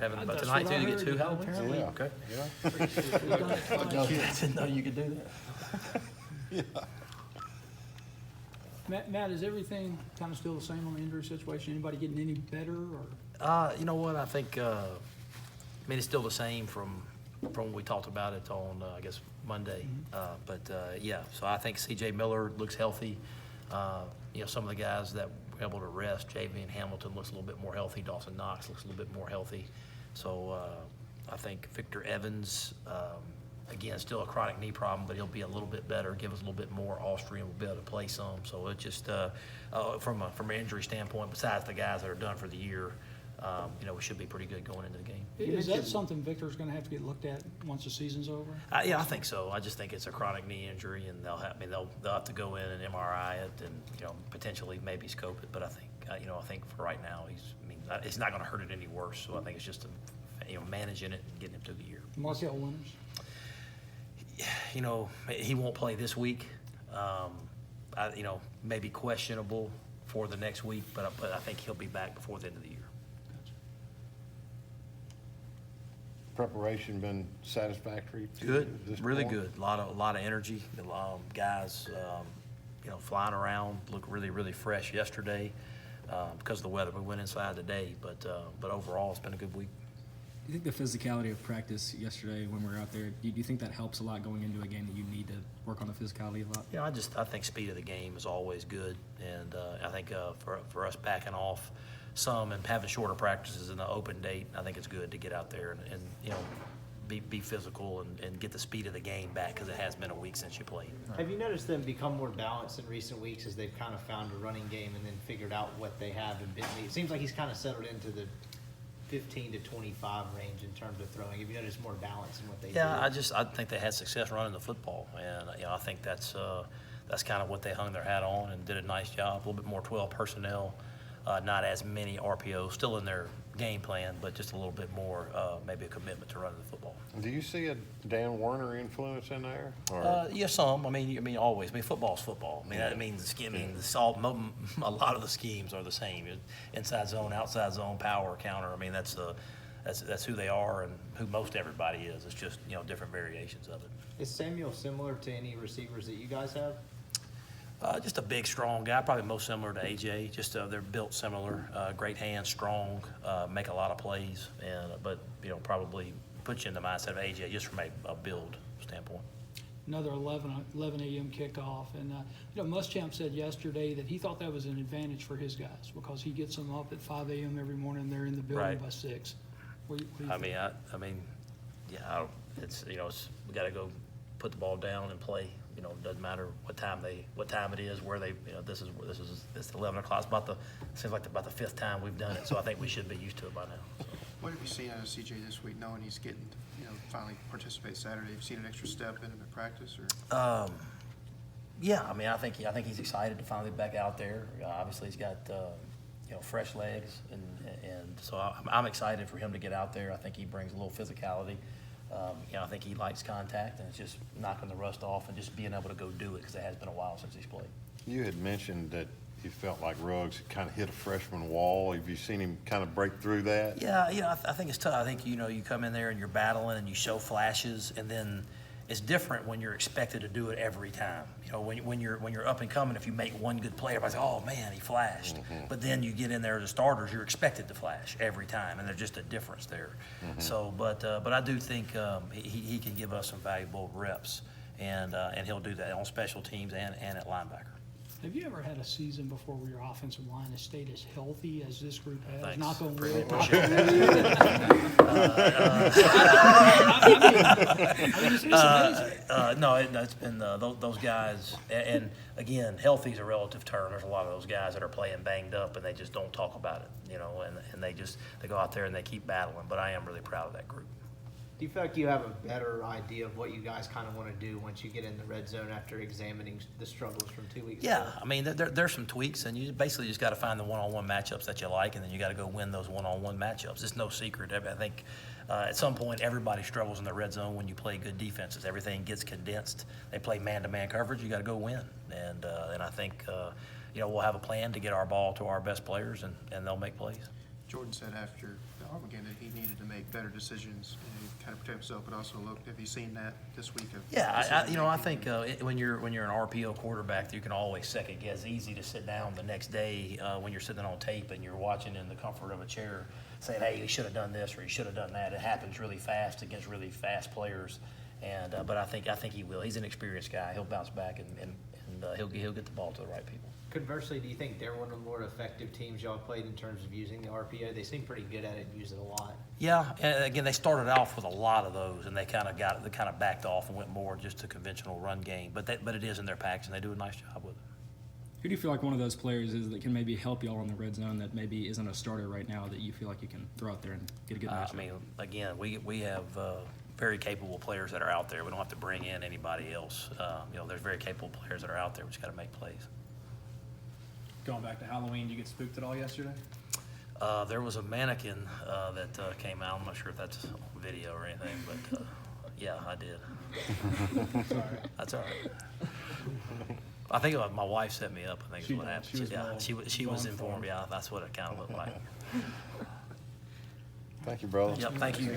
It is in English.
having That's tonight what I too. You get heard, 2 Halloweens. Yeah. Okay. Yeah. I didn't know you could do that. Yeah. Matt, is everything kind of still the same on the injury situation? Anybody getting any better or? You know what? I think, it's still the same from when we talked about it on, I guess, Monday. Yeah, so I think C.J. Miller looks healthy. Some of the guys that were able to rest, Javian Hamilton looks a little bit more healthy. Dawson Knox looks a little bit more healthy. So I think Victor Evans, again, still a chronic knee problem, but he'll be a little bit better, give us a little bit more. Austrian will be able to play some. So it just, from an injury standpoint, besides the guys that are done for the year, we should be pretty good going into the game. Is that something Victor's going to have to get looked at once the season's over? Yeah, I think so. I just think it's a chronic knee injury, and they'll have to go in and MRI it, and potentially maybe scope it. But I think I think for right now it's not going to hurt it any worse. So I think it's just managing it and getting him through the year. Markel Winters. He won't play this week. Maybe questionable for the next week, but I think he'll be back before the end of the year. Preparation been satisfactory? Good, really point? good. A lot of energy. Guys, flying around, look really, really fresh yesterday because of the weather. We went inside today, but overall, it's been a good week. Do you think the physicality of practice yesterday when we were out there, do you think that helps a lot going into a game that you need to work on the physicality a lot? Yeah, I think speed of the game is always good, and I think for us backing off some and having shorter practices in the open date, I think it's good to get out there and be physical and get the speed of the game back because it has been a week since you played. Have you noticed them become more balanced in recent weeks as they've kind of found a running game and then figured out what they have in Bentley? It seems like he's kind of settled into the 15 to 25 range in terms of throwing. Have you noticed more balance in what they do? Yeah, I think they had success running the football, and I think that's kind of what they hung their hat on and did a nice job. A little bit more 12 personnel, not as many RPOs, still in their game plan, but just a little bit more, maybe a commitment to running the football. Do you see a Dan Werner influence in there? Or? Yeah, some. Always. Football's football. A lot of the schemes are the same. Inside zone, outside zone, power, counter. That's who they are and who most everybody is. It's just different variations of it. Is Samuel similar to any receivers that you guys have? Just a big, strong guy, probably most similar to AJ. Just they're built similar. Great hands, strong, make a lot of plays, but probably put you in the mindset of AJ just from a build standpoint. Another 11 a.m. kickoff, and Muschamp said yesterday that he thought that was an advantage for his guys because he gets them up at 5 a.m. every morning. They're in the building Right. by 6. What do you think? It's we got to go put the ball down and play. It doesn't matter what time it is, where they. This is 11 o'clock. Seems like about the 5th time we've done it. So I think we should be used to it by now. So. What have you seen out of CJ this week, knowing he's getting, finally participate Saturday? Have you seen an extra step in him at practice, or? Yeah, I think he's excited to finally be back out there. Obviously, he's got fresh legs, and so I'm excited for him to get out there. I think he brings a little physicality. I think he likes contact, and it's just knocking the rust off and just being able to go do it because it has been a while since he's played. You had mentioned that you felt like Ruggs had kind of hit a freshman wall. Have you seen him kind of break through that? Yeah, I think it's tough. I think, you come in there and you're battling and you show flashes, and then it's different when you're expected to do it every time. When you're up and coming, if you make one good play, everybody's like, oh man, he flashed. Mm-hmm. But then you get in there as a starters, you're expected to flash every time, and there's just a difference there. Mm-hmm. So, but I do think he can give us some valuable reps, and he'll do that on special teams and at linebacker. Have you ever had a season before where your offensive line has stayed as healthy as this group has? Thanks. Knock on wood. Appreciate It's amazing. No, it's been those guys, and again, healthy is a relative term. There's a lot of those guys that are playing banged up, and they just don't talk about it, and they go out there and they keep battling. But I am really proud of that group. Do you feel like you have a better idea of what you guys kind of want to do once you get in the red zone after examining the struggles from 2 weeks ago? Yeah, there's some tweaks, and you basically just got to find the one-on-one matchups that you like, and then you got to go win those one-on-one matchups. It's no secret. I think at some point everybody struggles in the red zone when you play good defenses. Everything gets condensed. They play man-to-man coverage. You got to go win, and I think we'll have a plan to get our ball to our best players, and they'll make plays. Jordan said after the Auburn game that he needed to make better decisions, kind of protect himself, but also look, have you seen that this week? Of Yeah, I decision-making? think when you're an RPO quarterback, you can always second guess. It's easy to sit down the next day when you're sitting on tape and you're watching in the comfort of a chair, saying, "Hey, he should have done this or he should have done that." It happens really fast against really fast players, and but I think he will. He's an experienced guy. He'll bounce back and he'll get the ball to the right people. Conversely, do you think they're one of the more effective teams y'all played in terms of using the RPO? They seem pretty good at it and use it a lot. Yeah, and again, they started off with a lot of those, and they kind of backed off and went more just to conventional run game. But it is in their packs, and they do a nice job with it. Who do you feel like one of those players is that can maybe help y'all in the red zone that maybe isn't a starter right now that you feel like you can throw out there and get a good matchup? I mean, again, we have very capable players that are out there. We don't have to bring in anybody else. There's very capable players that are out there. We just got to make plays. Going back to Halloween, did you get spooked at all yesterday? There was a mannequin that came out. I'm not sure if that's on video or anything, but yeah, I did. Sorry. That's all right. I think my wife set me up. I think is what happened. She was informed. Yeah, that's what it kind of looked like. Thank you, brother. Yep. Thank you.